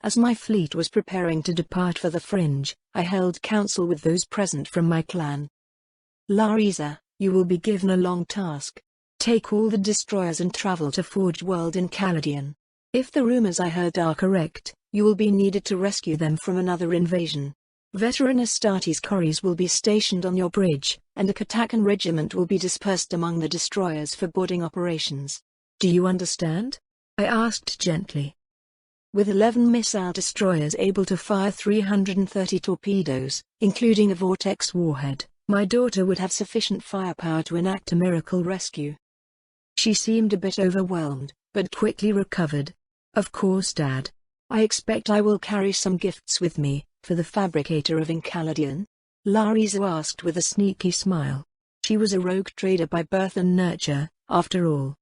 As my fleet was preparing to depart for the Fringe, I held council with those present from my clan. Larisa, you will be given a long task. Take all the destroyers and travel to Forge World in Caladian. If the rumors I heard are correct, you will be needed to rescue them from another invasion. Veteran Astartes Corries will be stationed on your bridge, and a Katakan regiment will be dispersed among the destroyers for boarding operations. Do you understand? I asked gently. With 11 missile destroyers able to fire 330 torpedoes, including a vortex warhead, my daughter would have sufficient firepower to enact a miracle rescue. She seemed a bit overwhelmed, but quickly recovered. Of course, Dad. I expect I will carry some gifts with me, for the fabricator of Incaladian? Larisa asked with a sneaky smile. She was a rogue trader by birth and nurture, after all.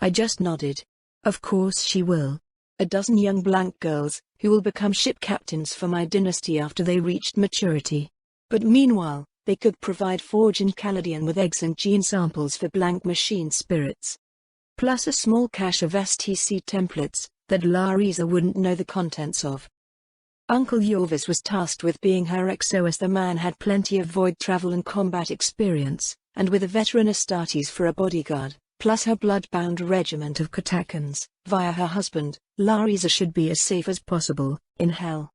I just nodded. Of course she will. A dozen young blank girls, who will become ship captains for my dynasty after they reached maturity. But meanwhile, they could provide Forge and Caladian with eggs and gene samples for blank machine spirits. Plus a small cache of STC templates, that Larisa wouldn't know the contents of. Uncle Yorvis was tasked with being her XO as the man had plenty of void travel and combat experience, and with a veteran Astartes for a bodyguard, plus her blood-bound regiment of Katakans, via her husband. Larisa should be as safe as possible, in hell.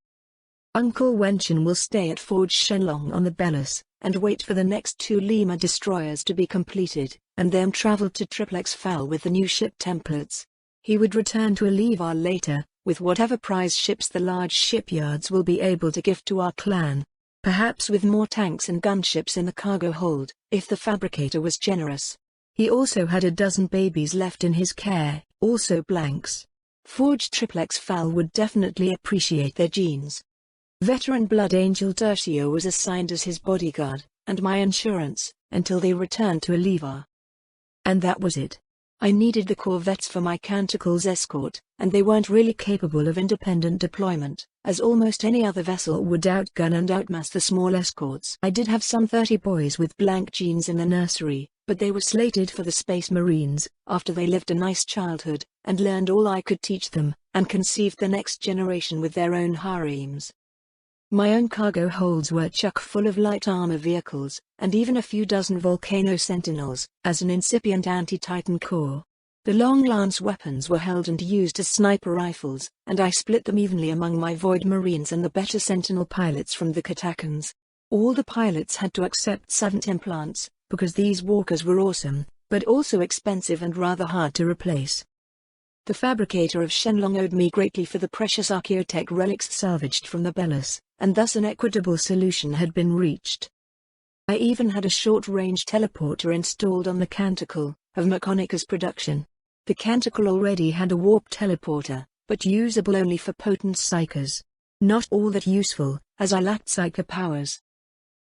Uncle Wenchen will stay at Forge Shenlong on the Belus, and wait for the next 2 Lima destroyers to be completed, and then travel to Triplex Foul with the new ship templates. He would return to Alivar later, with whatever prize ships the large shipyards will be able to gift to our clan. Perhaps with more tanks and gunships in the cargo hold, if the fabricator was generous. He also had a dozen babies left in his care, also blanks. Forge Triplex Foul would definitely appreciate their genes. Veteran Blood Angel Tertio was assigned as his bodyguard, and my insurance, until they returned to Alivar. And that was it. I needed the corvettes for my Canticle's escort, and they weren't really capable of independent deployment, as almost any other vessel would outgun and outmass the small escorts. I did have some 30 boys with blank genes in the nursery, but they were slated for the Space Marines, after they lived a nice childhood, and learned all I could teach them, and conceived the next generation with their own harems. My own cargo holds were chock full of light armor vehicles, and even a few dozen Volcano Sentinels, as an incipient anti-Titan corps. The long lance weapons were held and used as sniper rifles, and I split them evenly among my Void Marines and the better Sentinel pilots from the Katakans. All the pilots had to accept savant implants, because these walkers were awesome, but also expensive and rather hard to replace. The fabricator of Shenlong owed me greatly for the precious Archaeotech relics salvaged from the Belus, and thus an equitable solution had been reached. I even had a short-range teleporter installed on the Canticle, of Mechanica's production. The Canticle already had a warp teleporter, but usable only for potent psychers. Not all that useful, as I lacked psyker powers.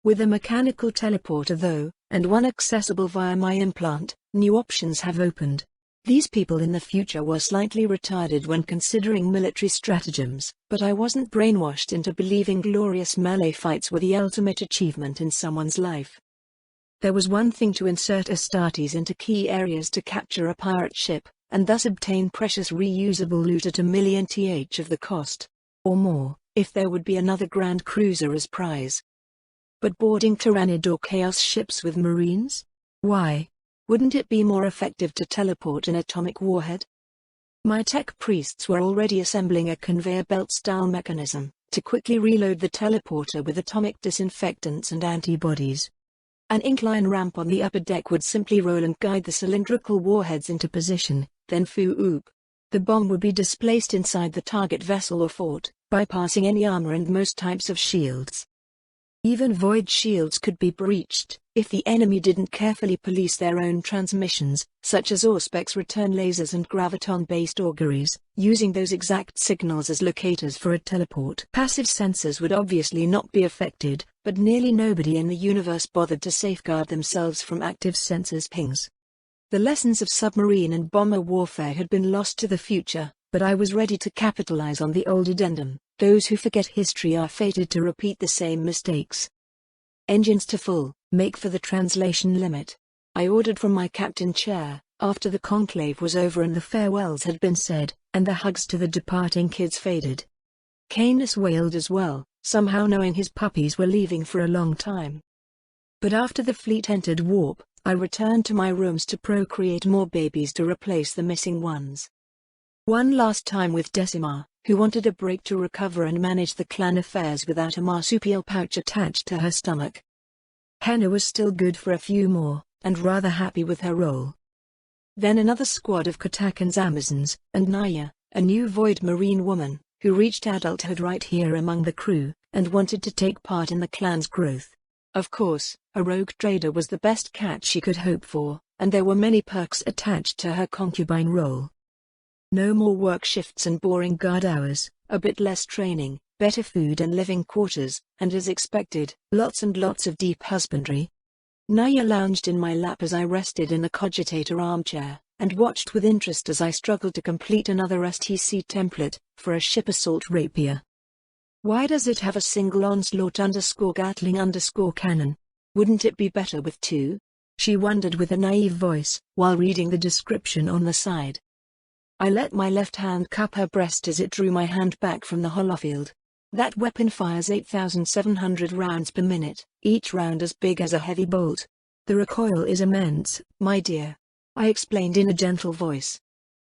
With a mechanical teleporter though, and one accessible via my implant, new options have opened. These people in the future were slightly retarded when considering military stratagems, but I wasn't brainwashed into believing glorious melee fights were the ultimate achievement in someone's life. There was one thing to insert Astartes into key areas to capture a pirate ship, and thus obtain precious reusable loot at a million th of the cost. Or more, if there would be another Grand Cruiser as prize. But boarding Tyrannid or Chaos ships with Marines? Why? Wouldn't it be more effective to teleport an atomic warhead? My tech priests were already assembling a conveyor belt-style mechanism, to quickly reload the teleporter with atomic disinfectants and antibodies. An incline ramp on the upper deck would simply roll and guide the cylindrical warheads into position, then foo-oop. The bomb would be displaced inside the target vessel or fort, bypassing any armor and most types of shields. Even void shields could be breached, if the enemy didn't carefully police their own transmissions, such as Auspex return lasers and graviton-based auguries, using those exact signals as locators for a teleport. Passive sensors would obviously not be affected, but nearly nobody in the universe bothered to safeguard themselves from active sensors pings. The lessons of submarine and bomber warfare had been lost to the future, but I was ready to capitalize on the old addendum. Those who forget history are fated to repeat the same mistakes. Engines to full, make for the translation limit. I ordered from my captain chair, after the conclave was over and the farewells had been said, and the hugs to the departing kids faded. Canis wailed as well, somehow knowing his puppies were leaving for a long time. But after the fleet entered warp, I returned to my rooms to procreate more babies to replace the missing ones. One last time with Decima, who wanted a break to recover and manage the clan affairs without a marsupial pouch attached to her stomach. Henna was still good for a few more, and rather happy with her role. Then another squad of Katakan's Amazons, and Naya, a new Void Marine woman, who reached adulthood right here among the crew, and wanted to take part in the clan's growth. Of course, a rogue trader was the best catch she could hope for, and there were many perks attached to her concubine role. No more work shifts and boring guard hours, a bit less training, better food and living quarters, and as expected, lots and lots of deep husbandry. Naya lounged in my lap as I rested in a cogitator armchair, and watched with interest as I struggled to complete another STC template, for a ship assault rapier. Why does it have a single onslaught_gatling_cannon? Wouldn't it be better with two? She wondered with a naive voice, while reading the description on the side. I let my left hand cup her breast as it drew my hand back from the holofield. That weapon fires 8,700 rounds per minute, each round as big as a heavy bolt. The recoil is immense, my dear, I explained in a gentle voice.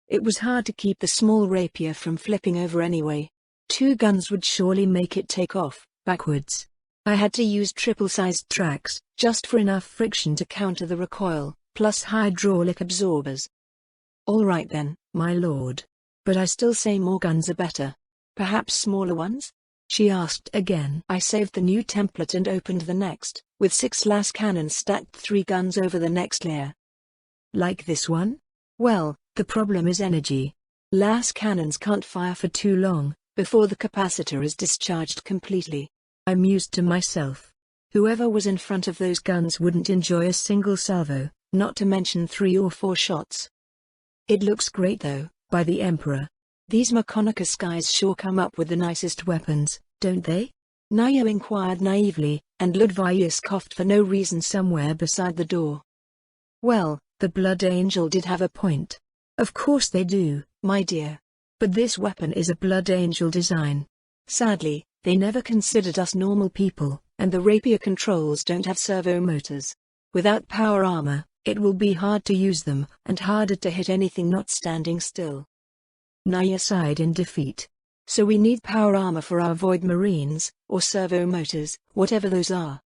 It was hard to keep the small rapier from flipping over anyway. Two guns would surely make it take off, backwards. I had to use triple-sized tracks, just for enough friction to counter the recoil, plus hydraulic absorbers. All right then, my lord. But I still say more guns are better. Perhaps smaller ones? She asked again. I saved the new template and opened the next, with 6 las cannons stacked 3 guns over the next layer. Like this one? Well, the problem is energy. Las cannons can't fire for too long, before the capacitor is discharged completely. I mused to myself. Whoever was in front of those guns wouldn't enjoy a single salvo, not to mention 3 or 4 shots. It looks great though, by the Emperor. These Mechanicus guys sure come up with the nicest weapons, don't they? Naya inquired naively, and Ludvius coughed for no reason somewhere beside the door. Well, the Blood Angel did have a point. Of course they do, my dear. But this weapon is a Blood Angel design. Sadly, they never considered us normal people, and the rapier controls don't have servo motors. Without power armor, it will be hard to use them, and harder to hit anything not standing still. Naya sighed in defeat. So we need power armor for our Void Marines, or servo motors, whatever those are.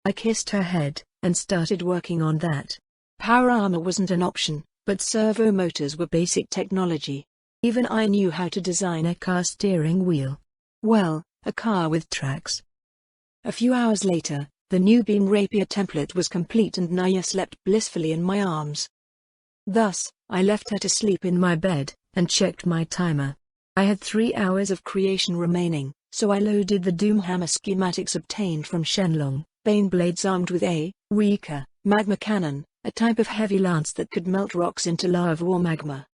I kissed her head, and started working on that. Power armor wasn't an option, but servo motors were basic technology. Even I knew how to design a car steering wheel. Well, a car with tracks. A few hours later, the new beam rapier template was complete and Naya slept blissfully in my arms. Thus, I left her to sleep in my bed, and checked my timer. I had 3 hours of creation remaining, so I loaded the Doomhammer schematics obtained from Shenlong, Baneblades armed with a weaker magma cannon, a type of heavy lance that could melt rocks into lava or magma.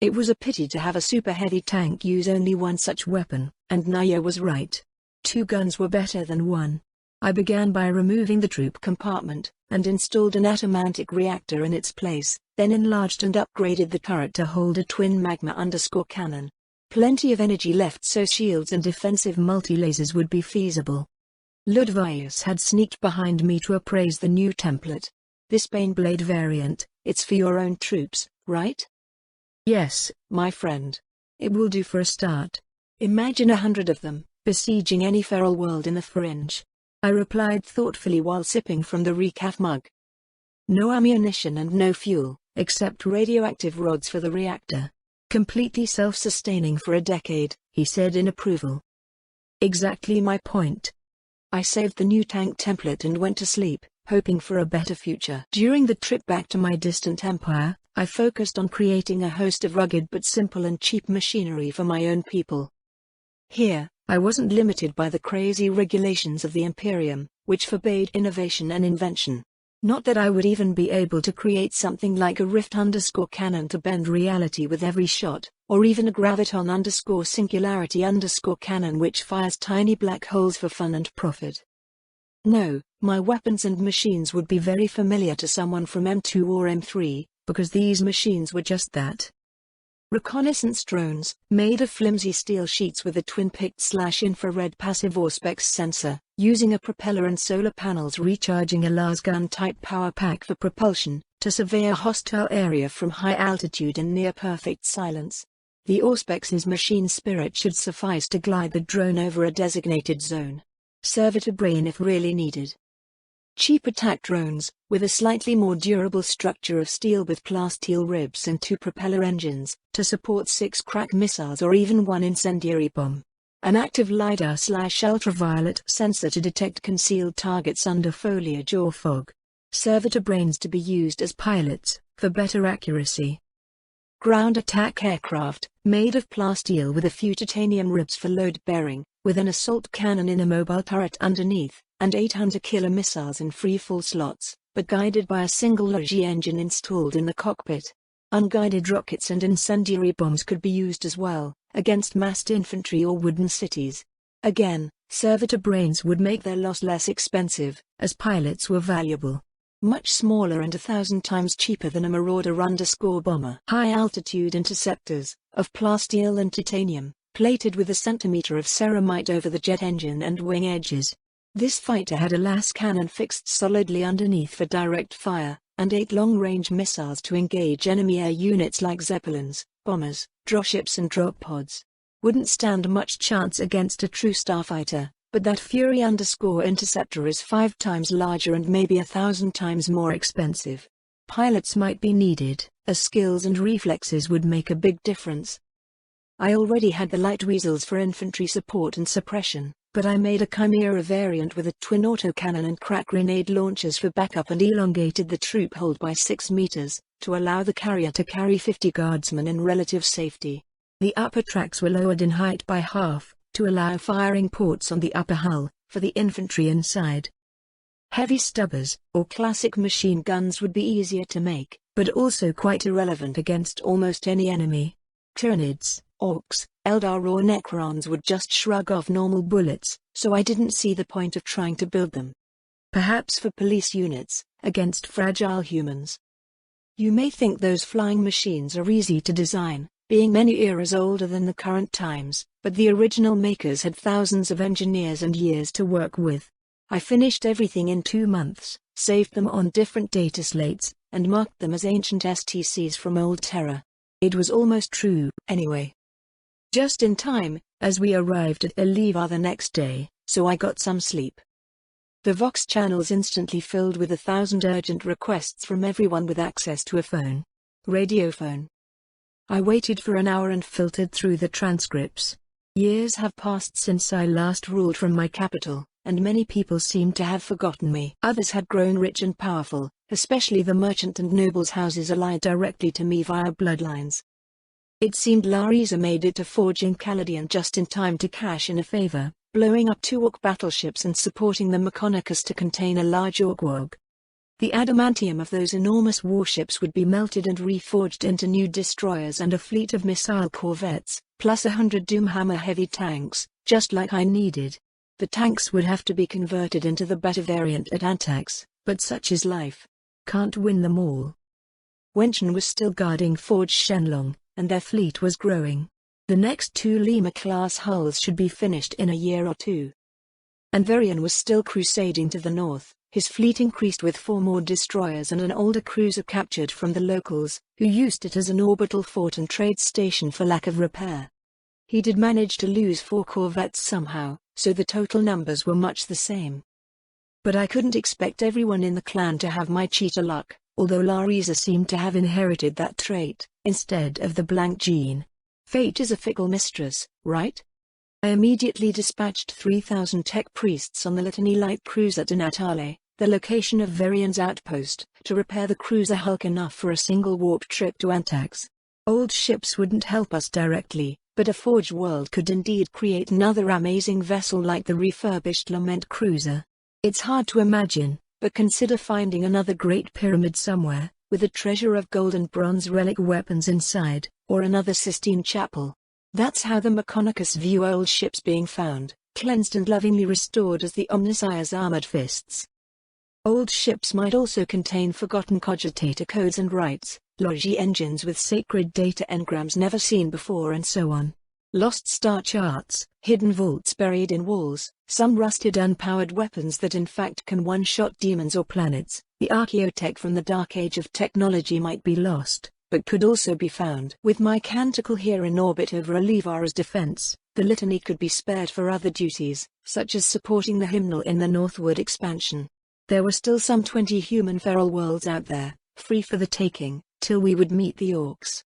It was a pity to have a super heavy tank use only one such weapon, and Naya was right. 2 guns were better than 1. I began by removing the troop compartment, and installed an atomantic reactor in its place, then enlarged and upgraded the turret to hold a twin magma_cannon. Plenty of energy left so shields and defensive multi-lasers would be feasible. Ludvius had sneaked behind me to appraise the new template. This Baneblade variant, it's for your own troops, right? Yes, my friend. It will do for a start. Imagine 100 of them, besieging any feral world in the fringe. I replied thoughtfully while sipping from the recaf mug. No ammunition and no fuel, except radioactive rods for the reactor. Completely self-sustaining for a decade, he said in approval. Exactly my point. I saved the new tank template and went to sleep, hoping for a better future. During the trip back to my distant empire, I focused on creating a host of rugged but simple and cheap machinery for my own people. Here, I wasn't limited by the crazy regulations of the Imperium, which forbade innovation and invention. Not that I would even be able to create something like a rift_cannon to bend reality with every shot, or even a graviton_singularity_cannon which fires tiny black holes for fun and profit. No, my weapons and machines would be very familiar to someone from M2 or M3, because these machines were just that. Reconnaissance drones, made of flimsy steel sheets with a twin-picked/infrared passive Auspex sensor, using a propeller and solar panels recharging a lasgun-type power pack for propulsion, to survey a hostile area from high altitude in near-perfect silence. The Auspex's machine spirit should suffice to glide the drone over a designated zone. Serve it a brain if really needed. Cheap attack drones, with a slightly more durable structure of steel with plasteel ribs and 2 propeller engines, to support 6 crack missiles or even 1 incendiary bomb. An active LiDAR/ultraviolet sensor to detect concealed targets under foliage or fog. Servitor brains to be used as pilots, for better accuracy. Ground attack aircraft, made of plasteel with a few titanium ribs for load bearing, with an assault cannon in a mobile turret underneath, and 800 killer missiles in free-fall slots, but guided by a single Logi engine installed in the cockpit. Unguided rockets and incendiary bombs could be used as well, against massed infantry or wooden cities. Again, servitor brains would make their loss less expensive, as pilots were valuable. Much smaller and 1,000 times cheaper than a Marauder_bomber. High-altitude interceptors, of plasteel and titanium, plated with a centimeter of ceramite over the jet engine and wing edges. This fighter had a las cannon fixed solidly underneath for direct fire, and 8 long-range missiles to engage enemy air units like zeppelins, bombers, dropships and drop pods. Wouldn't stand much chance against a true starfighter, but that Fury_interceptor is 5 times larger and maybe 1,000 times more expensive. Pilots might be needed, as skills and reflexes would make a big difference. I already had the light weasels for infantry support and suppression, but I made a Chimera variant with a twin autocannon and crack grenade launchers for backup and elongated the troop hold by 6 meters, to allow the carrier to carry 50 guardsmen in relative safety. The upper tracks were lowered in height by half, to allow firing ports on the upper hull, for the infantry inside. Heavy stubbers, or classic machine guns would be easier to make, but also quite irrelevant against almost any enemy. Tyranids, Orcs, Eldar or Necrons would just shrug off normal bullets, so I didn't see the point of trying to build them. Perhaps for police units, against fragile humans. You may think those flying machines are easy to design, being many eras older than the current times, but the original makers had thousands of engineers and years to work with. I finished everything in 2 months, saved them on different data slates, and marked them as ancient STCs from Old Terra. It was almost true, anyway. Just in time, as we arrived at Eliva the next day, so I got some sleep. The Vox channels instantly filled with 1,000 urgent requests from everyone with access to a phone. Radiophone. I waited for an hour and filtered through the transcripts. Years have passed since I last ruled from my capital, and many people seemed to have forgotten me. Others had grown rich and powerful, especially the merchant and nobles' houses allied directly to me via bloodlines. It seemed Larisa made it to Forge in Caladian just in time to cash in a favor, blowing up 2 Orc battleships and supporting the Mechonicus to contain a large Orc warg. The adamantium of those enormous warships would be melted and reforged into new destroyers and a fleet of missile corvettes, plus 100 Doomhammer heavy tanks, just like I needed. The tanks would have to be converted into the better variant at Antax, but such is life. Can't win them all. Wenchen was still guarding Forge Shenlong, and their fleet was growing. The next 2 Lima-class hulls should be finished in a year or 2. And Varian was still crusading to the north. His fleet increased with 4 more destroyers and an older cruiser captured from the locals, who used it as an orbital fort and trade station for lack of repair. He did manage to lose 4 corvettes somehow, so the total numbers were much the same. But I couldn't expect everyone in the clan to have my cheetah luck, although Larisa seemed to have inherited that trait, instead of the blank gene. Fate is a fickle mistress, right? I immediately dispatched 3,000 tech priests on the Litany light cruiser to Natale, the location of Varian's outpost, to repair the cruiser hulk enough for a single warp trip to Antax. Old ships wouldn't help us directly, but a Forge world could indeed create another amazing vessel like the refurbished Lament cruiser. It's hard to imagine, but consider finding another Great Pyramid somewhere, with a treasure of gold and bronze relic weapons inside, or another Sistine Chapel. That's how the Mechonicus view old ships being found, cleansed and lovingly restored as the Omnissiah's armored fists. Old ships might also contain forgotten cogitator codes and rites, logi engines with sacred data engrams never seen before, and so on. Lost star charts, hidden vaults buried in walls, some rusted unpowered weapons that in fact can one-shot demons or planets. The archaeotech from the dark age of technology might be lost, but could also be found. With my canticle here in orbit over Alivara's defense, the litany could be spared for other duties, such as supporting the hymnal in the northward expansion. There were still some 20 human feral worlds out there, free for the taking, till we would meet the orcs.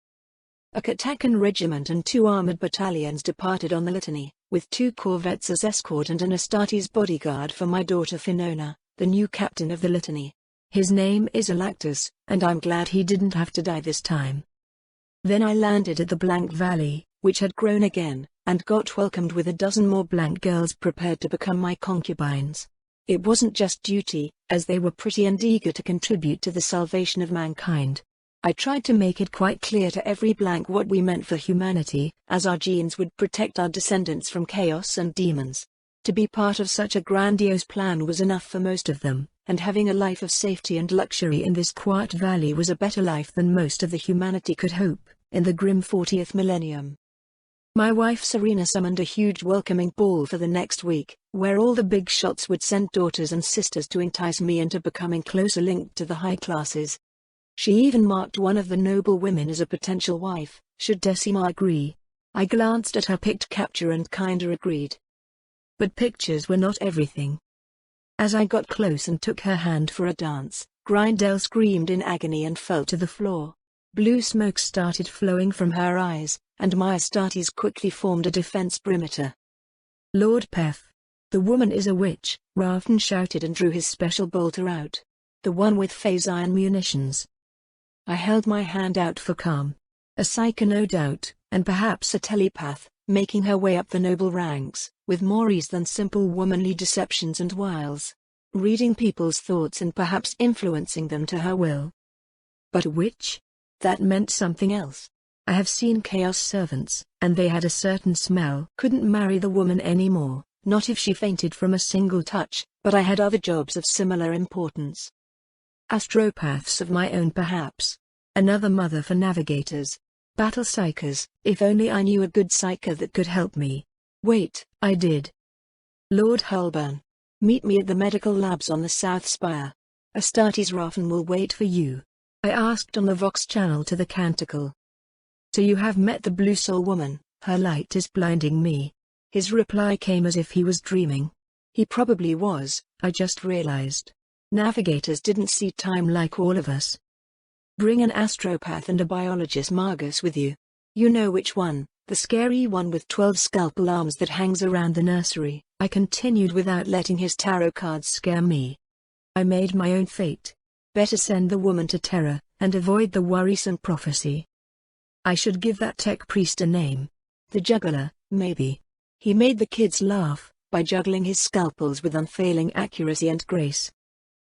A Katakan regiment and 2 armored battalions departed on the litany, with 2 corvettes as escort and an Astartes bodyguard for my daughter Finona, the new captain of the litany. His name is Alactus, and I'm glad he didn't have to die this time. Then I landed at the Blank Valley, which had grown again, and got welcomed with a dozen more Blank girls prepared to become my concubines. It wasn't just duty, as they were pretty and eager to contribute to the salvation of mankind. I tried to make it quite clear to every Blank what we meant for humanity, as our genes would protect our descendants from chaos and demons. To be part of such a grandiose plan was enough for most of them, and having a life of safety and luxury in this quiet valley was a better life than most of the humanity could hope, in the grim 40th millennium. My wife Serena summoned a huge welcoming ball for the next week, where all the big shots would send daughters and sisters to entice me into becoming closer linked to the high classes. She even marked one of the noble women as a potential wife, should Decima agree. I glanced at her picked capture and kinda agreed. But pictures were not everything. As I got close and took her hand for a dance, Grindel screamed in agony and fell to the floor. Blue smoke started flowing from her eyes, and my Astartes quickly formed a defense perimeter. Lord Pef. The woman is a witch, Rafton shouted and drew his special bolter out. The one with phase iron munitions. I held my hand out for calm. A psyker no doubt, and perhaps a telepath, making her way up the noble ranks, with more ease than simple womanly deceptions and wiles. Reading people's thoughts and perhaps influencing them to her will. But a witch? That meant something else. I have seen chaos servants, and they had a certain smell. Couldn't marry the woman anymore, not if she fainted from a single touch, but I had other jobs of similar importance. Astropaths of my own perhaps. Another mother for navigators. Battle psychers, if only I knew a good psyker that could help me. Wait, I did. Lord Hulburn. Meet me at the medical labs on the South Spire. Astartes Rafton will wait for you. I asked on the Vox channel to the Canticle. So you have met the Blue Soul woman, her light is blinding me. His reply came as if he was dreaming. He probably was, I just realized. Navigators didn't see time like all of us. Bring an astropath and a biologist Margus with you. You know which one, the scary one with 12 scalpel arms that hangs around the nursery. I continued without letting his tarot cards scare me. I made my own fate. Better send the woman to Terra, and avoid the worrisome prophecy. I should give that tech priest a name. The Juggler, maybe. He made the kids laugh, by juggling his scalpels with unfailing accuracy and grace.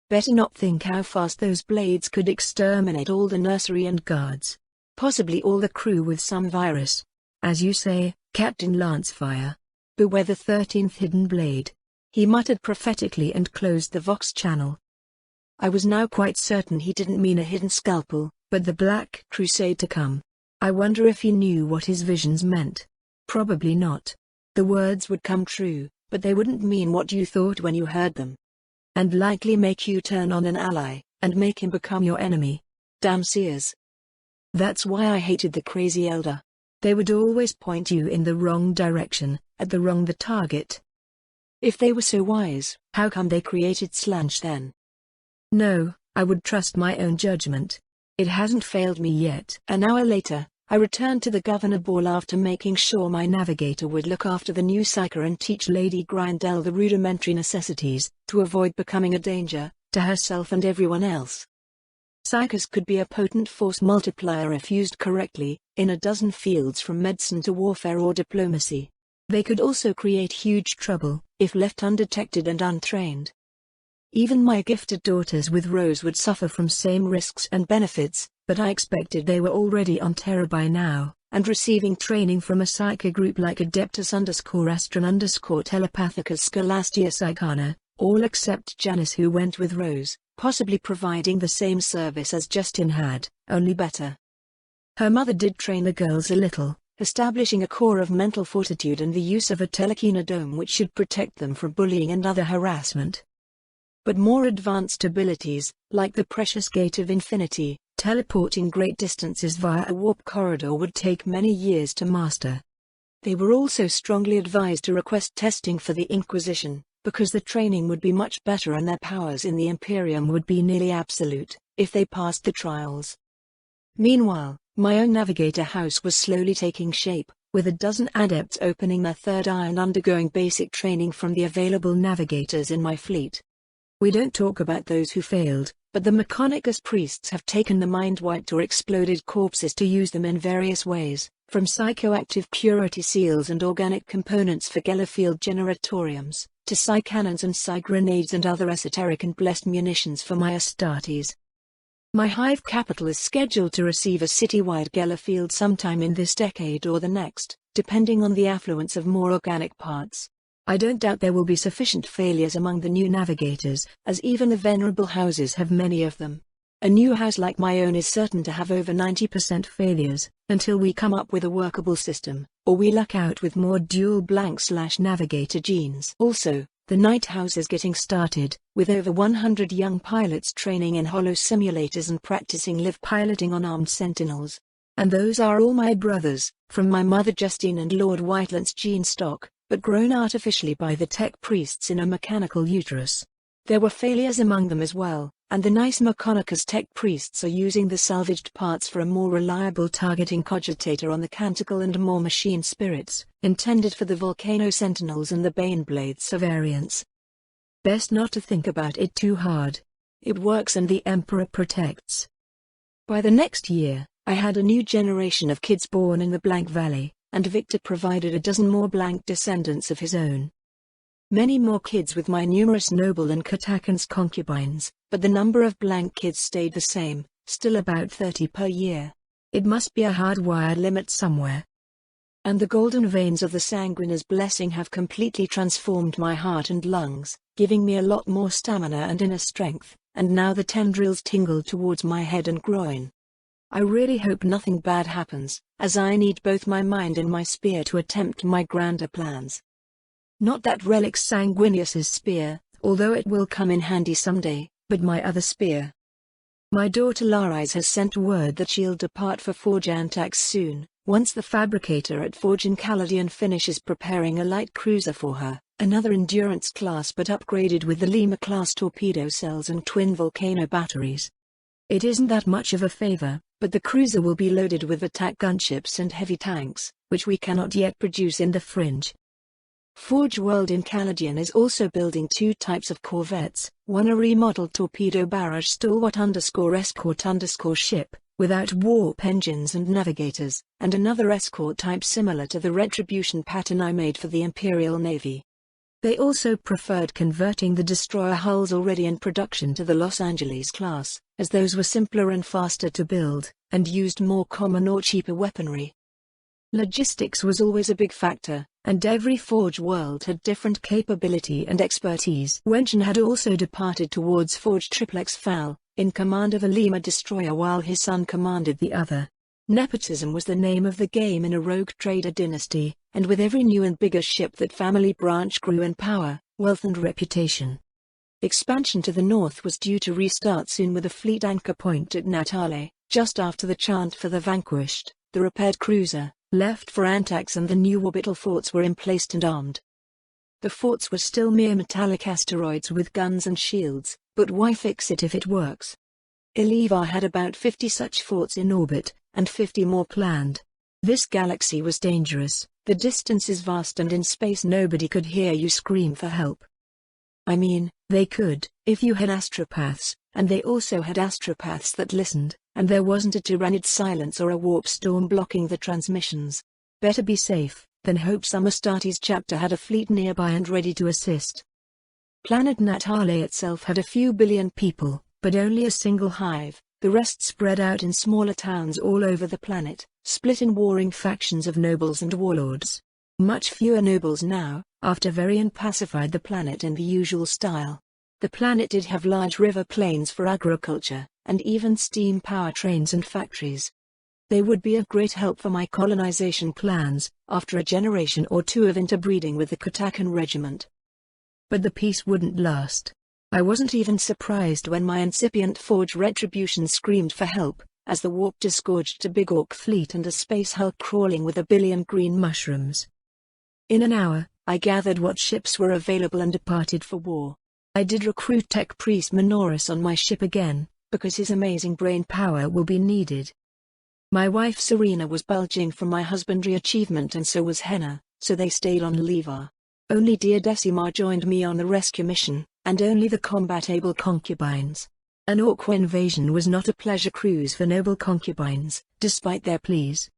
Better not think how fast those blades could exterminate all the nursery and guards. Possibly all the crew with some virus. As you say, Captain Lancefire. Beware the 13th hidden blade. He muttered prophetically and closed the Vox channel. I was now quite certain he didn't mean a hidden scalpel, but the Black Crusade to come. I wonder if he knew what his visions meant. Probably not. The words would come true, but they wouldn't mean what you thought when you heard them. And likely make you turn on an ally, and make him become your enemy. Damn seers. That's why I hated the crazy elder. They would always point you in the wrong direction, at the wrong target. If they were so wise, how come they created Slange then? No, I would trust my own judgment. It hasn't failed me yet. An hour later, I returned to the Governor Ball after making sure my navigator would look after the new psyker and teach Lady Grindel the rudimentary necessities, to avoid becoming a danger, to herself and everyone else. Psykers could be a potent force multiplier if used correctly, in a dozen fields from medicine to warfare or diplomacy. They could also create huge trouble, if left undetected and untrained. Even my gifted daughters with Rose would suffer from same risks and benefits, but I expected they were already on Terra by now, and receiving training from a psychic group like Adeptus _Astron _Telepathicus Scholastia Psychana, all except Janice, who went with Rose, possibly providing the same service as Justin had, only better. Her mother did train the girls a little, establishing a core of mental fortitude and the use of a telekinodome which should protect them from bullying and other harassment. But more advanced abilities, like the precious Gate of Infinity, teleporting great distances via a warp corridor, would take many years to master. They were also strongly advised to request testing for the Inquisition, because the training would be much better and their powers in the Imperium would be nearly absolute, if they passed the trials. Meanwhile, my own navigator house was slowly taking shape, with a dozen adepts opening their third eye and undergoing basic training from the available navigators in my fleet. We don't talk about those who failed, but the Mechanicus priests have taken the mind-wiped or exploded corpses to use them in various ways, from psychoactive purity seals and organic components for Gellerfield generatoriums, to psy-cannons and psy-grenades and other esoteric and blessed munitions for my Astartes. My hive capital is scheduled to receive a citywide Gellerfield sometime in this decade or the next, depending on the affluence of more organic parts. I don't doubt there will be sufficient failures among the new navigators, as even the venerable houses have many of them. A new house like my own is certain to have over 90% failures, until we come up with a workable system, or we luck out with more dual blank/navigator genes. Also, the night house is getting started, with over 100 young pilots training in holo simulators and practicing live piloting on armed sentinels. And those are all my brothers, from my mother Justine and Lord Whiteland's gene stock, but grown artificially by the tech priests in a mechanical uterus. There were failures among them as well, and the nice Mechanicus tech priests are using the salvaged parts for a more reliable targeting cogitator on the Canticle and more machine spirits, intended for the Volcano Sentinels and the Baneblade variants. Best not to think about it too hard. It works and the Emperor protects. By the next year, I had a new generation of kids born in the Blank Valley, and Victor provided a dozen more blank descendants of his own. Many more kids with my numerous noble and Katakan's concubines, but the number of blank kids stayed the same, still about 30 per year. It must be a hardwired limit somewhere. And the golden veins of the Sanguiner's blessing have completely transformed my heart and lungs, giving me a lot more stamina and inner strength, and now the tendrils tingle towards my head and groin. I really hope nothing bad happens, as I need both my mind and my spear to attempt my grander plans. Not that relic Sanguinius's spear, although it will come in handy someday, but my other spear. My daughter Larise has sent word that she'll depart for Forge Antax soon, once the fabricator at Forge in Caladian finishes preparing a light cruiser for her, another endurance class but upgraded with the Lima-class torpedo cells and twin volcano batteries. It isn't that much of a favor, but the cruiser will be loaded with attack gunships and heavy tanks, which we cannot yet produce in the Fringe. Forge World in Caladian is also building two types of corvettes, one a remodeled torpedo barrage stalwart_escort_ ship, without warp engines and navigators, and another escort type similar to the retribution pattern I made for the Imperial Navy. They also preferred converting the destroyer hulls already in production to the Los Angeles class, as those were simpler and faster to build, and used more common or cheaper weaponry. Logistics was always a big factor, and every Forge World had different capability and expertise. Wenchen had also departed towards Forge Triplex Fal, in command of a Lima destroyer while his son commanded the other. Nepotism was the name of the game in a rogue trader dynasty, and with every new and bigger ship that family branch grew in power, wealth and reputation. Expansion to the north was due to restart soon with a fleet anchor point at Natale, just after the chant for the vanquished. The repaired cruiser left for Antax and the new orbital forts were emplaced and armed. The forts were still mere metallic asteroids with guns and shields, but why fix it if it works? Ilivar had about 50 such forts in orbit, and 50 more planned. This galaxy was dangerous, the distances vast, and in space nobody could hear you scream for help. I mean, they could, if you had astropaths, and they also had astropaths that listened, and there wasn't a tyrannid silence or a warp storm blocking the transmissions. Better be safe, than hope some Astartes chapter had a fleet nearby and ready to assist. Planet Natale itself had a few billion people, but only a single hive, the rest spread out in smaller towns all over the planet, split in warring factions of nobles and warlords. Much fewer nobles now, after Varian pacified the planet in the usual style. The planet did have large river plains for agriculture, and even steam power trains and factories. They would be of great help for my colonization plans, after a generation or two of interbreeding with the Kotakan regiment. But the peace wouldn't last. I wasn't even surprised when my incipient forge Retribution screamed for help, as the warp disgorged a big orc fleet and a space hulk crawling with a billion green mushrooms. In an hour, I gathered what ships were available and departed for war. I did recruit Tech Priest Minoris on my ship again, because his amazing brain power will be needed. My wife Serena was bulging from my husbandry achievement and so was Henna, so they stayed on Levar. Only dear Decimar joined me on the rescue mission, and only the combat-able concubines. An orc invasion was not a pleasure cruise for noble concubines, despite their pleas.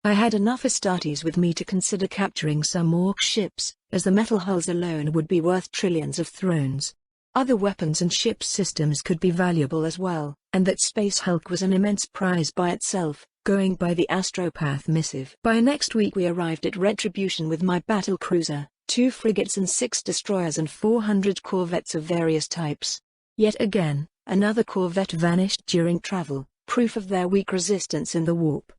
I had enough Astartes with me to consider capturing some orc ships, as the metal hulls alone would be worth trillions of thrones. Other weapons and ship systems could be valuable as well, and that Space Hulk was an immense prize by itself, going by the Astropath missive. By next week we arrived at Retribution with my battle cruiser, 2 frigates and 6 destroyers and 400 corvettes of various types. Yet again, another corvette vanished during travel, proof of their weak resistance in the warp.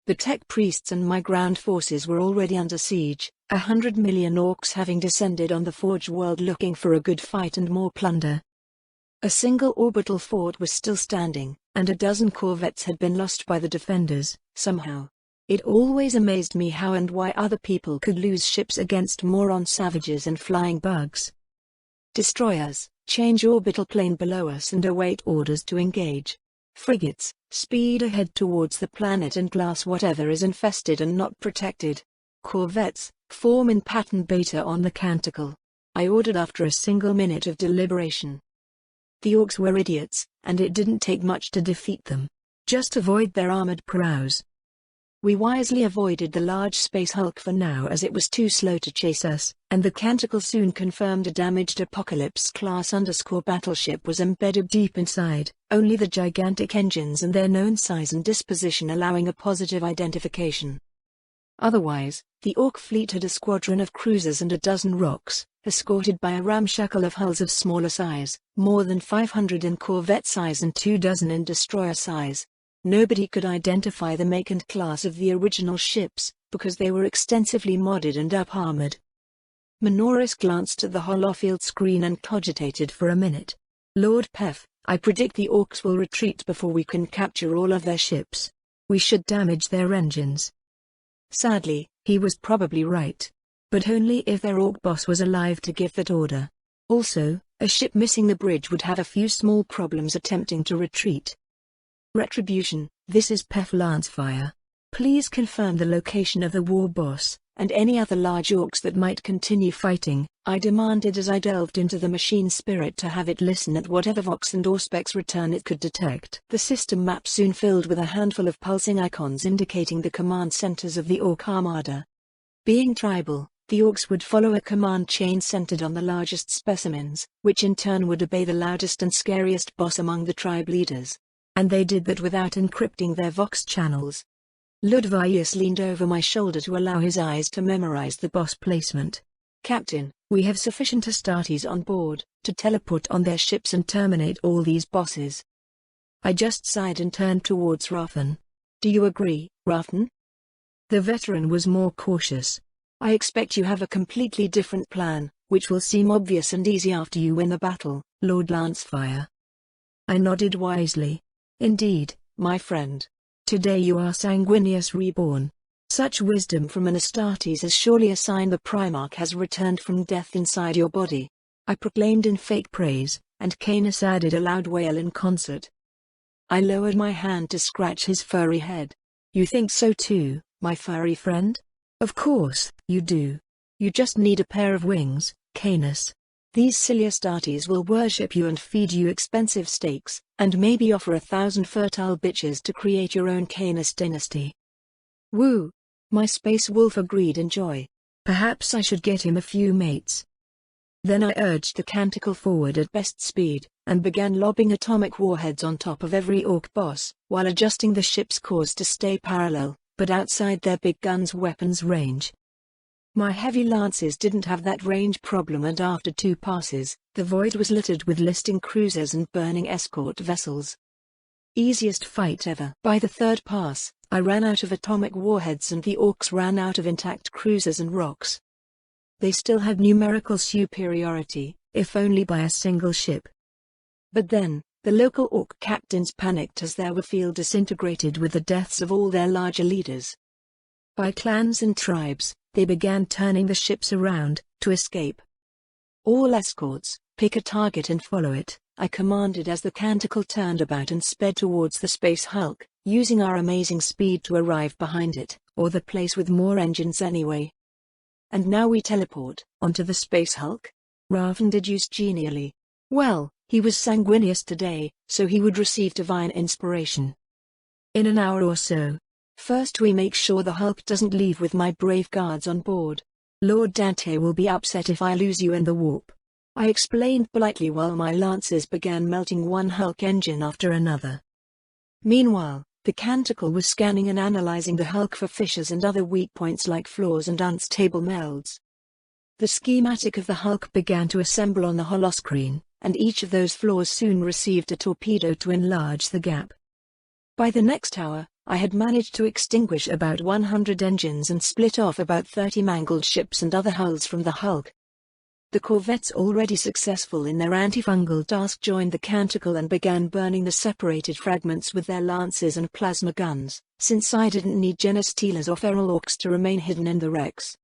The Tech Priests and my ground forces were already under siege, 100 million orcs having descended on the Forge world looking for a good fight and more plunder. A single orbital fort was still standing, and a dozen corvettes had been lost by the defenders, somehow. It always amazed me how and why other people could lose ships against moron savages and flying bugs. Destroyers, change orbital plane below us and await orders to engage. Frigates, speed ahead towards the planet and glass whatever is infested and not protected. Corvettes, form in pattern beta on the Canticle. I ordered after a single minute of deliberation. The orcs were idiots, and it didn't take much to defeat them. Just avoid their armored prows. We wisely avoided the large space hulk for now as it was too slow to chase us, and the Canticle soon confirmed a damaged Apocalypse-class battleship was embedded deep inside, only the gigantic engines and their known size and disposition allowing a positive identification. Otherwise, the Orc fleet had a squadron of cruisers and a dozen rocks, escorted by a ramshackle of hulls of smaller size, more than 500 in corvette size and 24 in destroyer size. Nobody could identify the make and class of the original ships, because they were extensively modded and up-armored. Minoris glanced at the holofield screen and cogitated for a minute. Lord Pef, I predict the orcs will retreat before we can capture all of their ships. We should damage their engines. Sadly, he was probably right. But only if their orc boss was alive to give that order. Also, a ship missing the bridge would have a few small problems attempting to retreat. Retribution, this is Pef Lancefire. Please confirm the location of the war boss, and any other large orcs that might continue fighting, I demanded as I delved into the machine spirit to have it listen at whatever vox and auspex return it could detect. The system map soon filled with a handful of pulsing icons indicating the command centers of the orc armada. Being tribal, the orcs would follow a command chain centered on the largest specimens, which in turn would obey the loudest and scariest boss among the tribe leaders. And they did that without encrypting their vox channels. Ludvius leaned over my shoulder to allow his eyes to memorize the boss placement. Captain, we have sufficient Astartes on board to teleport on their ships and terminate all these bosses. I just sighed and turned towards Rafn. Do you agree, Rafn? The veteran was more cautious. I expect you have a completely different plan, which will seem obvious and easy after you win the battle, Lord Lancefire. I nodded wisely. Indeed, my friend. Today you are Sanguinius reborn. Such wisdom from an Astartes is surely a sign the Primarch has returned from death inside your body. I proclaimed in fake praise, and Canis added a loud wail in concert. I lowered my hand to scratch his furry head. You think so too, my furry friend? Of course, you do. You just need a pair of wings, Canis. These silly Astartes will worship you and feed you expensive steaks, and maybe offer 1,000 fertile bitches to create your own Canis dynasty. Woo! My space wolf agreed in joy. Perhaps I should get him a few mates. Then I urged the Canticle forward at best speed, and began lobbing atomic warheads on top of every orc boss, while adjusting the ship's course to stay parallel, but outside their big guns' weapons range. My heavy lances didn't have that range problem, and after 2 passes, the void was littered with listing cruisers and burning escort vessels. Easiest fight ever. By the 3rd pass, I ran out of atomic warheads and the orcs ran out of intact cruisers and rocks. They still had numerical superiority, if only by a single ship. But then, the local orc captains panicked as their field disintegrated with the deaths of all their larger leaders. By clans and tribes, they began turning the ships around, to escape. All escorts, pick a target and follow it, I commanded as the canticle turned about and sped towards the space hulk, using our amazing speed to arrive behind it, or the place with more engines anyway. And now we teleport, onto the space hulk? Raven deduced genially. Well, he was sanguineous today, so he would receive divine inspiration. In an hour or so. First we make sure the hulk doesn't leave with my brave guards on board. Lord Dante will be upset if I lose you in the warp. I explained politely while my lancers began melting one hulk engine after another. Meanwhile, the canticle was scanning and analyzing the hulk for fissures and other weak points like flaws and unstable melds. The schematic of the hulk began to assemble on the holoscreen, and each of those flaws soon received a torpedo to enlarge the gap. By the next hour, I had managed to extinguish about 100 engines and split off about 30 mangled ships and other hulls from the hulk. The corvettes, already successful in their antifungal task, joined the canticle and began burning the separated fragments with their lances and plasma guns, since I didn't need genestealers or feral orcs to remain hidden in the wrecks.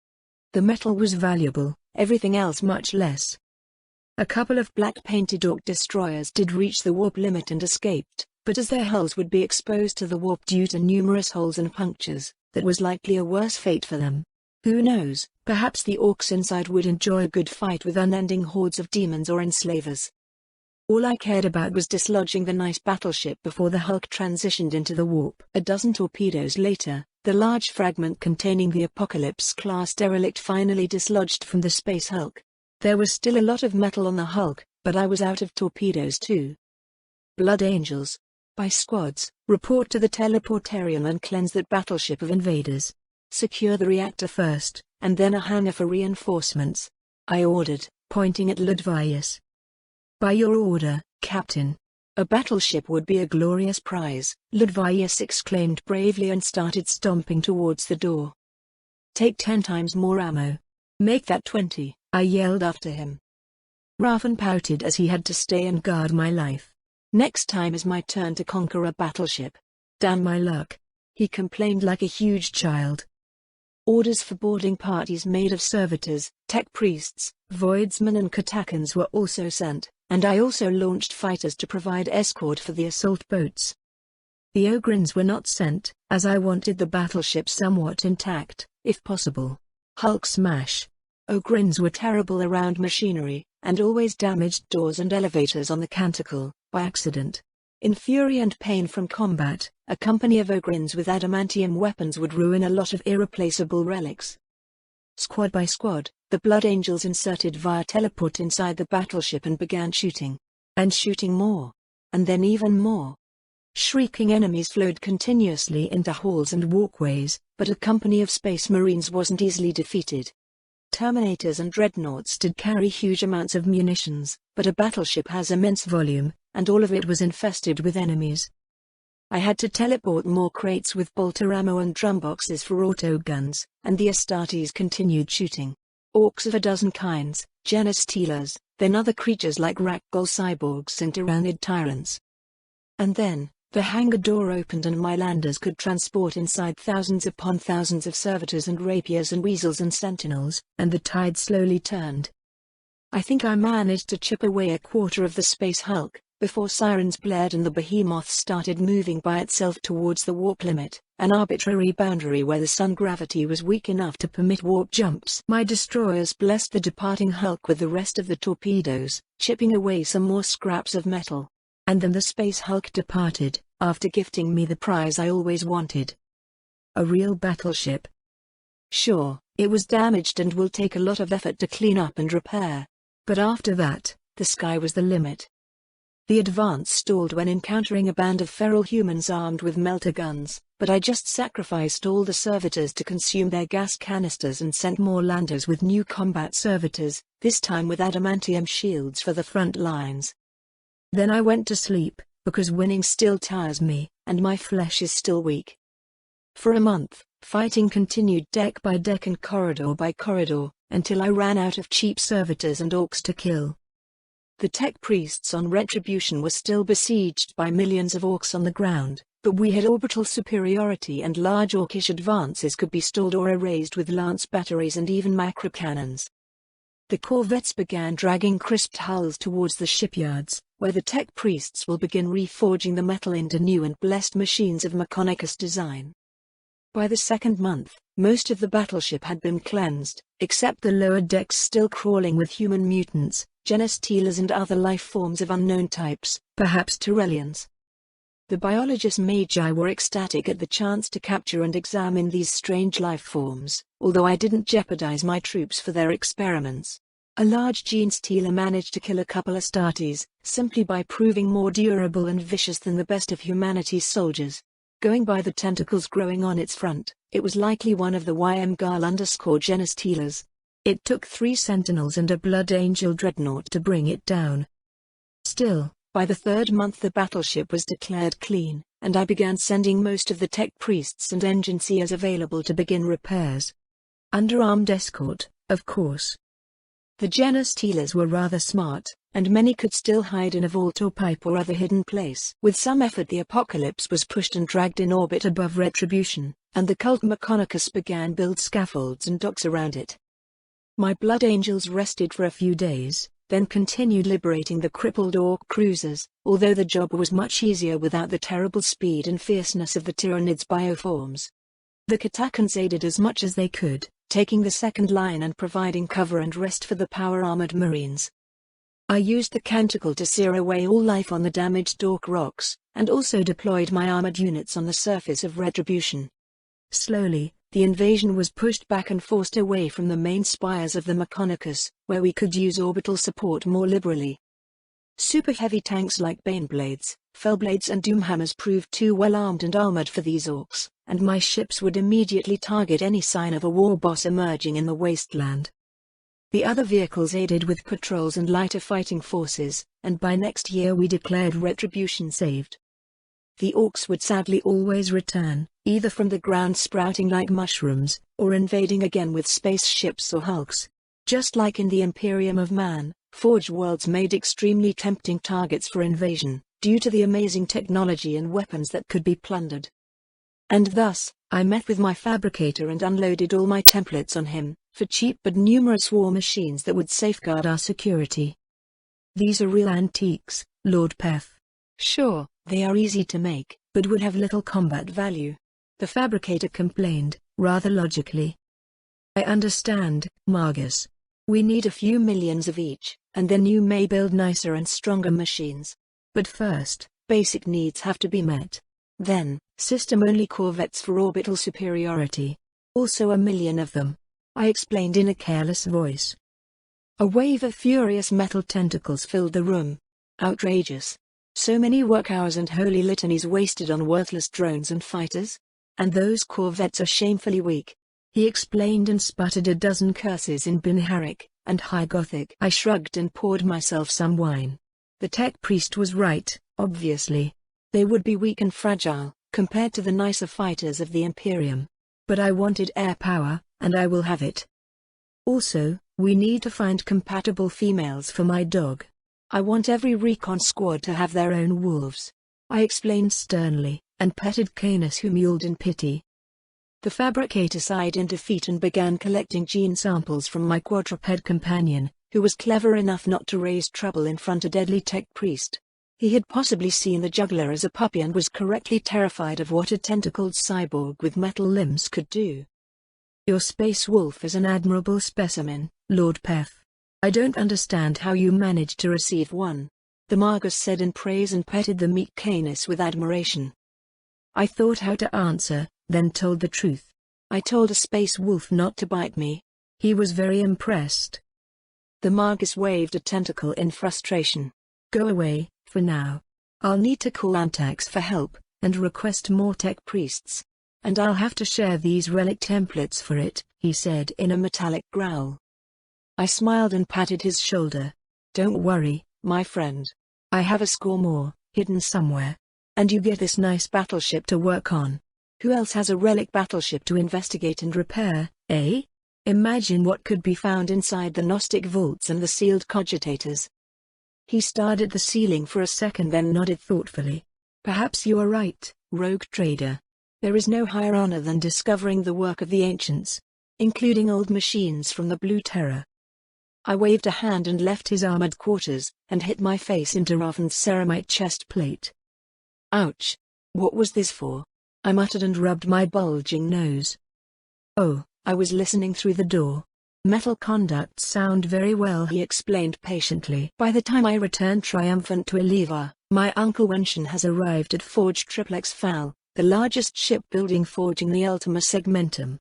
The metal was valuable, everything else much less. A couple of black-painted orc destroyers did reach the warp limit and escaped, but as their hulls would be exposed to the warp due to numerous holes and punctures, that was likely a worse fate for them. Who knows, perhaps the orcs inside would enjoy a good fight with unending hordes of demons or enslavers. All I cared about was dislodging the nice battleship before the hulk transitioned into the warp. A dozen torpedoes later, the large fragment containing the Apocalypse-class derelict finally dislodged from the space hulk. There was still a lot of metal on the hulk, but I was out of torpedoes too. Blood Angels. By squads, report to the teleportarium and cleanse that battleship of invaders. Secure the reactor first, and then a hangar for reinforcements, I ordered, pointing at Ludvius. By your order, Captain. A battleship would be a glorious prize, Ludvius exclaimed bravely and started stomping towards the door. Take 10 times more ammo. Make that 20, I yelled after him. Raven pouted as he had to stay and guard my life. Next time is my turn to conquer a battleship. Damn my luck. He complained like a huge child. Orders for boarding parties made of servitors, tech priests, voidsmen and katakans were also sent, and I also launched fighters to provide escort for the assault boats. The Ogrins were not sent, as I wanted the battleship somewhat intact, if possible. Hulk smash. Ogrins were terrible around machinery, and always damaged doors and elevators on the canticle, by accident. In fury and pain from combat, a company of Ogrins with adamantium weapons would ruin a lot of irreplaceable relics. Squad by squad, the Blood Angels inserted via teleport inside the battleship and began shooting. And shooting more. And then even more. Shrieking enemies flowed continuously into halls and walkways, but a company of Space Marines wasn't easily defeated. Terminators and dreadnoughts did carry huge amounts of munitions, but a battleship has immense volume, and all of it was infested with enemies. I had to teleport more crates with bolter ammo and drum boxes for auto guns, and the Astartes continued shooting. Orcs of a dozen kinds, genestealers, then other creatures like ragdoll cyborgs and tyrannid tyrants. And then, the hangar door opened and my landers could transport inside thousands upon thousands of servitors and rapiers and weasels and sentinels, and the tide slowly turned. I think I managed to chip away a quarter of the space hulk, before sirens blared and the behemoth started moving by itself towards the warp limit, an arbitrary boundary where the sun gravity was weak enough to permit warp jumps. My destroyers blessed the departing hulk with the rest of the torpedoes, chipping away some more scraps of metal. And then the space hulk departed, after gifting me the prize I always wanted. A real battleship. Sure, it was damaged and will take a lot of effort to clean up and repair. But after that, the sky was the limit. The Advance stalled when encountering a band of feral humans armed with melter guns, but but I just sacrificed all the servitors to consume their gas canisters and sent more landers with new combat servitors, this time with adamantium shields for the front lines. Then I went to sleep, because winning still tires me, and my flesh is still weak. For a month, fighting continued deck by deck and corridor by corridor, until I ran out of cheap servitors and orcs to kill. The tech priests on Retribution were still besieged by millions of orcs on the ground, but we had orbital superiority and large orcish advances could be stalled or erased with lance batteries and even macro cannons. The corvettes began dragging crisped hulls towards the shipyards, where the tech priests will begin reforging the metal into new and blessed machines of Mechanicus design. By the second month, most of the battleship had been cleansed, except the lower decks still crawling with human mutants, genestealers and other life forms of unknown types, perhaps Tyrellians. The biologist magi were ecstatic at the chance to capture and examine these strange life forms, although I didn't jeopardize my troops for their experiments. A large genestealer managed to kill a couple Astartes, simply by proving more durable and vicious than the best of humanity's soldiers. Going by the tentacles growing on its front, it was likely one of the YM-Gal_genestealers. It took 3 sentinels and a Blood Angel dreadnought to bring it down. Still, by the third month the battleship was declared clean, and I began sending most of the tech priests and engine seers available to begin repairs. Under armed escort, of course. The genestealers were rather smart, and many could still hide in a vault or pipe or other hidden place. With some effort the Apocalypse was pushed and dragged in orbit above Retribution, and the cult Mechanicus began build scaffolds and docks around it. My Blood Angels rested for a few days, then continued liberating the crippled orc cruisers, although the job was much easier without the terrible speed and fierceness of the Tyranids' bioforms. The Katakans aided as much as they could, taking the second line and providing cover and rest for the power-armored Marines. I used the Canticle to sear away all life on the damaged orc rocks, and also deployed my armored units on the surface of Retribution. Slowly, the invasion was pushed back and forced away from the main spires of the Mechanicus, where we could use orbital support more liberally. Super heavy tanks like Baneblades, Fellblades and Doomhammers proved too well armed and armored for these orcs, and my ships would immediately target any sign of a war boss emerging in the wasteland. The other vehicles aided with patrols and lighter fighting forces, and by next year we declared Retribution saved. The orcs would sadly always return, either from the ground sprouting like mushrooms, or invading again with spaceships or hulks. Just like in the Imperium of Man, Forge worlds made extremely tempting targets for invasion, due to the amazing technology and weapons that could be plundered. And thus, I met with my fabricator and unloaded all my templates on him, for cheap but numerous war machines that would safeguard our security. These are real antiques, Lord Peth. Sure, they are easy to make, but would have little combat value. The fabricator complained, rather logically. I understand, Margus. We need a few millions of each, and then you may build nicer and stronger machines. But first, basic needs have to be met. Then, system-only corvettes for orbital superiority. Also 1 million of them. I explained in a careless voice. A wave of furious metal tentacles filled the room. Outrageous. So many work hours and holy litanies wasted on worthless drones and fighters? And those corvettes are shamefully weak. He explained and sputtered a dozen curses in Binharic and High Gothic. I shrugged and poured myself some wine. The tech priest was right, obviously. They would be weak and fragile, compared to the nicer fighters of the Imperium. But I wanted air power, and I will have it. Also, we need to find compatible females for my dog. I want every recon squad to have their own wolves. I explained sternly, and petted Canis who mewled in pity. The fabricator sighed in defeat and began collecting gene samples from my quadruped companion, who was clever enough not to raise trouble in front of deadly tech priest. He had possibly seen the juggler as a puppy and was correctly terrified of what a tentacled cyborg with metal limbs could do. Your space wolf is an admirable specimen, Lord Peth. I don't understand how you managed to receive one. The Margus said in praise and petted the meek Canis with admiration. I thought how to answer, then told the truth. I told a space wolf not to bite me. He was very impressed. The Margus waved a tentacle in frustration. Go away, for now. I'll need to call Antax for help, and request more tech priests. and I'll have to share these relic templates for it," he said in a metallic growl. I smiled and patted his shoulder. "Don't worry, my friend. I have a score more, hidden somewhere. And you get this nice battleship to work on. Who else has a relic battleship to investigate and repair, eh? Imagine what could be found inside the Gnostic vaults and the sealed cogitators." He stared at the ceiling for a second, then nodded thoughtfully. "Perhaps you are right, rogue trader. There is no higher honor than discovering the work of the ancients, including old machines from the Blue Terror." I waved a hand and left his armored quarters, and hit my face into Raven's ceramite chest plate. Ouch! What was this for? I muttered and rubbed my bulging nose. "Oh, I was listening through the door. Metal conducts sound very well," he explained patiently. "By the time I return triumphant to Eliva, my uncle Wenshin has arrived at Forge Triplex Fal, the largest shipbuilding forge in the Ultima Segmentum.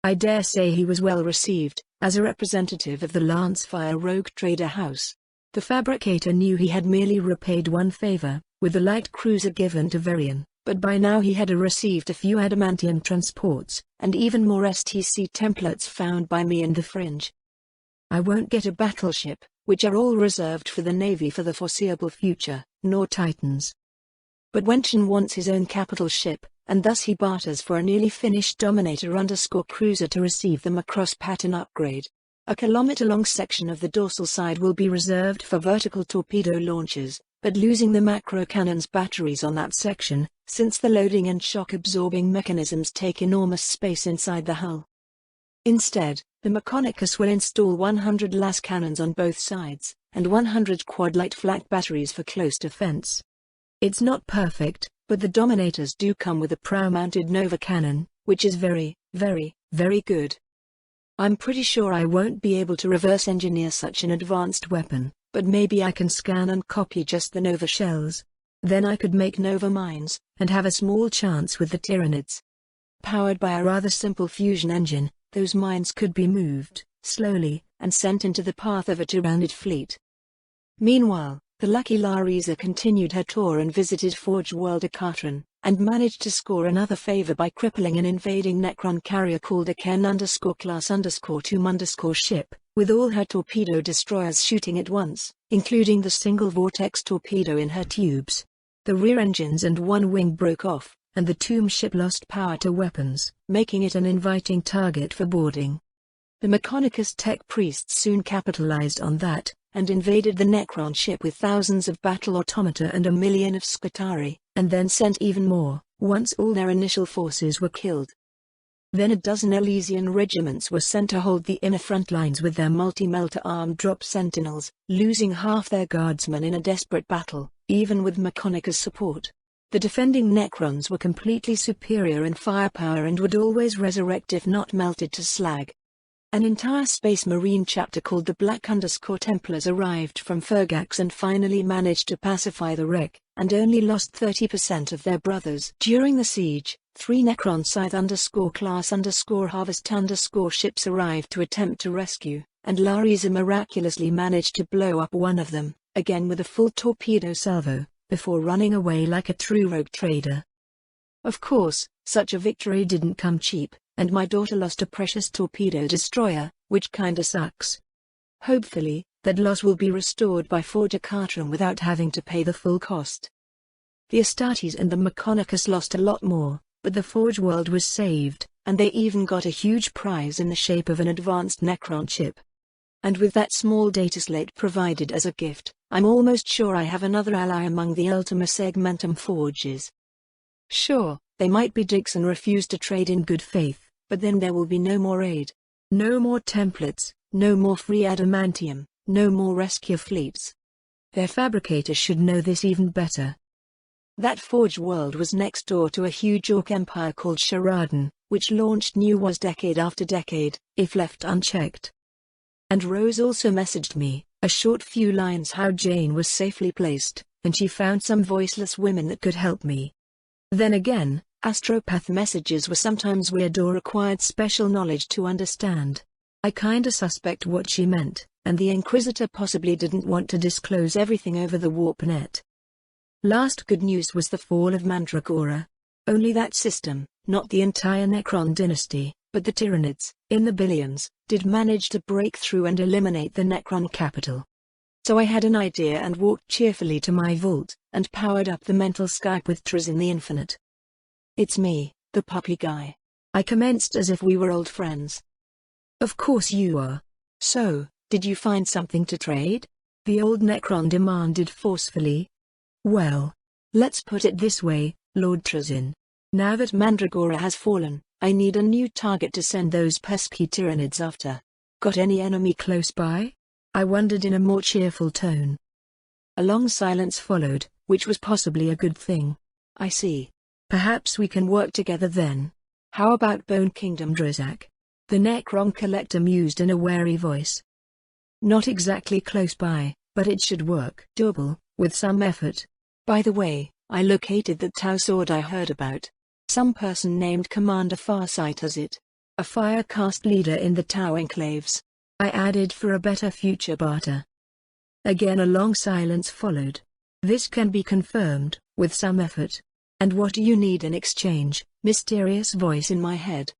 I dare say he was well received, as a representative of the Lancefire Rogue Trader House. The fabricator knew he had merely repaid one favor, with the light cruiser given to Varian, but by now he had received a few adamantium transports, and even more STC templates found by me and the Fringe. I won't get a battleship, which are all reserved for the Navy for the foreseeable future, nor Titans. But Wenshin wants his own capital ship, and thus he barters for a nearly finished Dominator_cruiser to receive the Macross pattern upgrade. A kilometer-long section of the dorsal side will be reserved for vertical torpedo launchers, but losing the macro cannon's batteries on that section, since the loading and shock-absorbing mechanisms take enormous space inside the hull. Instead, the Mechanicus will install 100 las cannons on both sides, and 100 quad-light flak batteries for close defense. It's not perfect, but the Dominators do come with a prow-mounted Nova cannon, which is very, very, very good. I'm pretty sure I won't be able to reverse engineer such an advanced weapon, but maybe I can scan and copy just the Nova shells. Then I could make Nova mines, and have a small chance with the Tyranids. Powered by a rather simple fusion engine, those mines could be moved, slowly, and sent into the path of a Tyranid fleet. Meanwhile, the lucky Larisa continued her tour and visited Forge World Akatran, and managed to score another favor by crippling an invading Necron carrier called a Ken_Class_2 ship, with all her torpedo destroyers shooting at once, including the single vortex torpedo in her tubes. The rear engines and one wing broke off, and the tomb ship lost power to weapons, making it an inviting target for boarding. The Mechanicus tech priests soon capitalized on that, and invaded the Necron ship with thousands of battle automata and 1 million of Skitari, and then sent even more, once all their initial forces were killed. Then a dozen Elysian regiments were sent to hold the inner front lines with their multi-melter armed drop sentinels, losing half their guardsmen in a desperate battle, even with Mechanicus support. The defending Necrons were completely superior in firepower and would always resurrect if not melted to slag. An entire Space Marine chapter called the Black_Templars arrived from Fergax and finally managed to pacify the wreck, and only lost 30% of their brothers. During the siege, 3 Necron Scythe_Class_Harvest_ ships arrived to attempt to rescue, and Larisa miraculously managed to blow up one of them, again with a full torpedo salvo, before running away like a true rogue trader. Of course, such a victory didn't come cheap, and my daughter lost a precious torpedo destroyer, which kinda sucks. Hopefully, that loss will be restored by Forge Akatran without having to pay the full cost. The Astartes and the Mechanicus lost a lot more, but the Forge world was saved, and they even got a huge prize in the shape of an advanced Necron ship. And with that small data slate provided as a gift, I'm almost sure I have another ally among the Ultima Segmentum forges. Sure, they might be dicks and refuse to trade in good faith, but then there will be no more aid. No more templates, no more free adamantium, no more rescue fleets. Their fabricators should know this even better. That Forge world was next door to a huge orc empire called Sharadan, which launched new wars decade after decade, if left unchecked. And Rose also messaged me, a short few lines how Jane was safely placed, and she found some voiceless women that could help me. Then again, astropath messages were sometimes weird or required special knowledge to understand. I kinda suspect what she meant, and the Inquisitor possibly didn't want to disclose everything over the warp net. Last good news was the fall of Mandragora. Only that system, not the entire Necron dynasty, but the Tyranids, in the billions, did manage to break through and eliminate the Necron capital. So I had an idea and walked cheerfully to my vault, and powered up the mental Skype with Trizin the Infinite. "It's me, the puppy guy," I commenced as if we were old friends. "Of course you are. So, did you find something to trade?" the old Necron demanded forcefully. "Well, let's put it this way, Lord Trizin. Now that Mandragora has fallen, I need a new target to send those pesky Tyranids after. Got any enemy close by?" I wondered in a more cheerful tone. A long silence followed, which was possibly a good thing. "I see. Perhaps we can work together then. How about Bone Kingdom Drizak?" the Necron collector mused in a wary voice. "Not exactly close by, but it should work. Doable, with some effort. By the way, I located the Tau sword I heard about. Some person named Commander Farsight has it. A fire caste leader in the Tau enclaves," I added for a better future barter. Again a long silence followed. "This can be confirmed, with some effort. And what do you need in exchange?" mysterious voice in my head.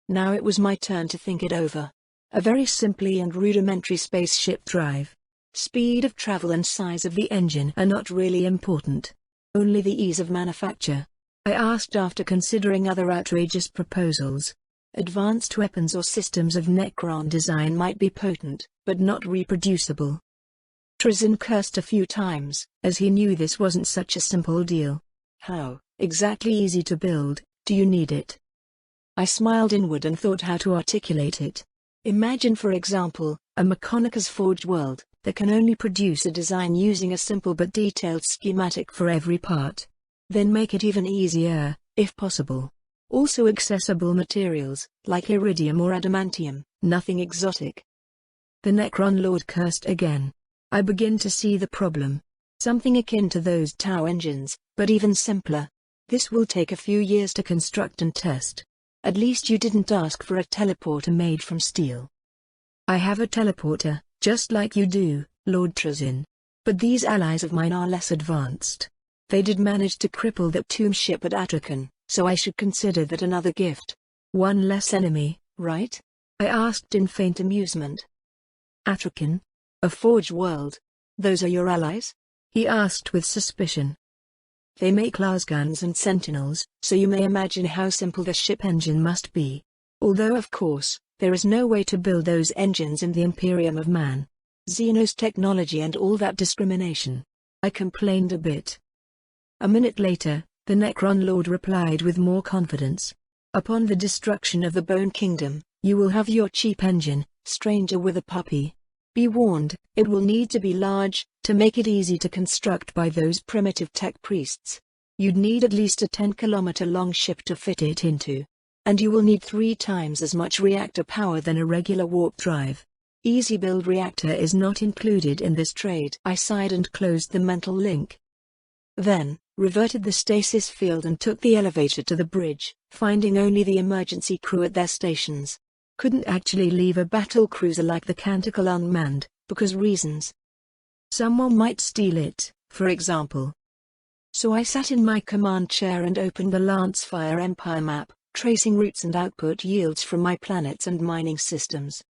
Now it was my turn to think it over. A very simply and rudimentary spaceship drive. Speed of travel and size of the engine are not really important. Only the ease of manufacture. I asked after considering other outrageous proposals. Advanced weapons or systems of Necron design might be potent, but not reproducible. Trizin cursed a few times, as he knew this wasn't such a simple deal. "How exactly easy to build, do you need it?" I smiled inward and thought how to articulate it. Imagine for example, a Mechanicus forged world, that can only produce a design using a simple but detailed schematic for every part. Then make it even easier, if possible. Also accessible materials, like iridium or adamantium, nothing exotic. The Necron Lord cursed again. I begin to see the problem. Something akin to those Tau engines, but even simpler. This will take a few years to construct and test. At least you didn't ask for a teleporter made from steel. "I have a teleporter, just like you do, Lord Trizin. But these allies of mine are less advanced. They did manage to cripple that tomb ship at Atrakan, so I should consider that another gift. One less enemy, right?" I asked in faint amusement. "Atrakan? A forge world? Those are your allies?" he asked with suspicion. "They make lasguns and sentinels, so you may imagine how simple the ship engine must be. Although of course, there is no way to build those engines in the Imperium of Man. Xenos technology and all that discrimination." I complained a bit. A minute later, the Necron Lord replied with more confidence. "Upon the destruction of the Bone Kingdom, you will have your cheap engine, stranger with a puppy. Be warned, it will need to be large, to make it easy to construct by those primitive tech priests. You'd need at least a 10-kilometer long ship to fit it into. And you will need 3 times as much reactor power than a regular warp drive. Easy build reactor is not included in this trade." I sighed and closed the mental link. Then, reverted the stasis field and took the elevator to the bridge, finding only the emergency crew at their stations. Couldn't actually leave a battle cruiser like the Canticle unmanned, because reasons. Someone might steal it, for example. So I sat in my command chair and opened the Lancefire Empire map, tracing routes and output yields from my planets and mining systems.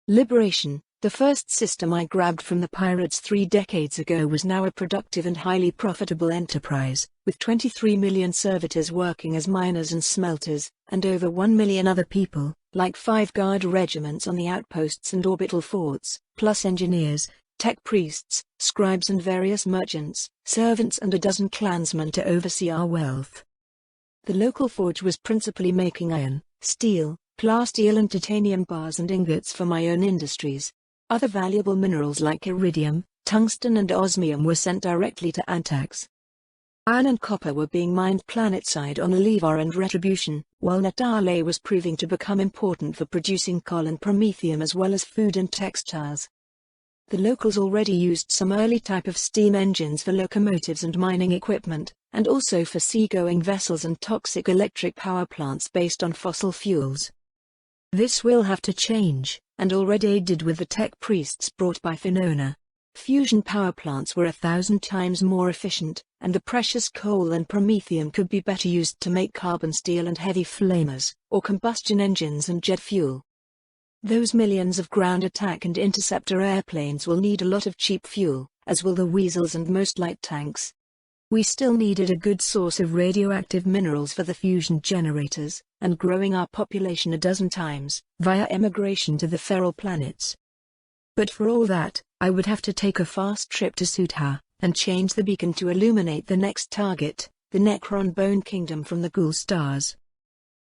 Liberation, the first system I grabbed from the pirates 3 decades ago, was now a productive and highly profitable enterprise, with 23 million servitors working as miners and smelters, and over 1 million other people, like 5 guard regiments on the outposts and orbital forts, plus engineers, tech priests, scribes and various merchants, servants and a dozen clansmen to oversee our wealth. The local forge was principally making iron, steel, plasteel and titanium bars and ingots for my own industries. Other valuable minerals like iridium, tungsten and osmium were sent directly to Antax. Iron and copper were being mined planetside on Alivar and Retribution, while Natale was proving to become important for producing coal and promethium as well as food and textiles. The locals already used some early type of steam engines for locomotives and mining equipment, and also for seagoing vessels and toxic electric power plants based on fossil fuels. This will have to change, and already did with the tech priests brought by Finona. Fusion power plants were 1,000 times more efficient, and the precious coal and promethium could be better used to make carbon steel and heavy flamers, or combustion engines and jet fuel. Those millions of ground attack and interceptor airplanes will need a lot of cheap fuel, as will the Weasels and most light tanks. We still needed a good source of radioactive minerals for the fusion generators, and growing our population a dozen times, via emigration to the feral planets. But for all that, I would have to take a fast trip to Sutha, and change the beacon to illuminate the next target, the Necron Bone Kingdom from the Ghoul stars.